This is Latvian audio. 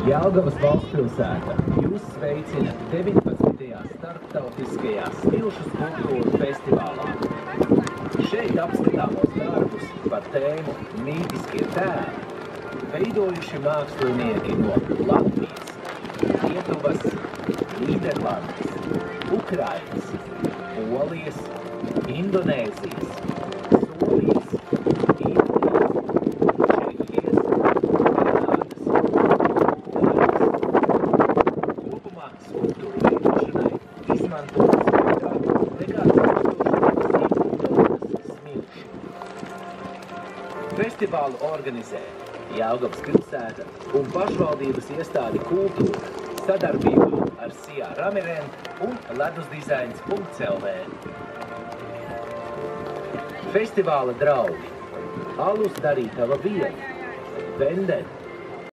Jelgavas valstspilsēta jūs sveicina 19. starptautiskajā Smilšu skulptūru festivālā. Šeit apskatāmos darbus par tēmu mītiskie tēli veidojuši mākslinieki no Latvijas, Lietuvas, Nīderlandes, Ukrainas, Polijas, Indonēzijas, Somijas, Indijas, Čehijas, Kanādas, kopumā skulptūru veidošanai izmantotas vairāk nekā 1200 tonnas smilšu. Festivālu organizē Jelgavas pilsēta un pašvaldības iestāde Kultūra sadarbībā ar Sijā Ramirent un ledusdizains.lv. Festivāla draugi: alus darītava vieta, Venden,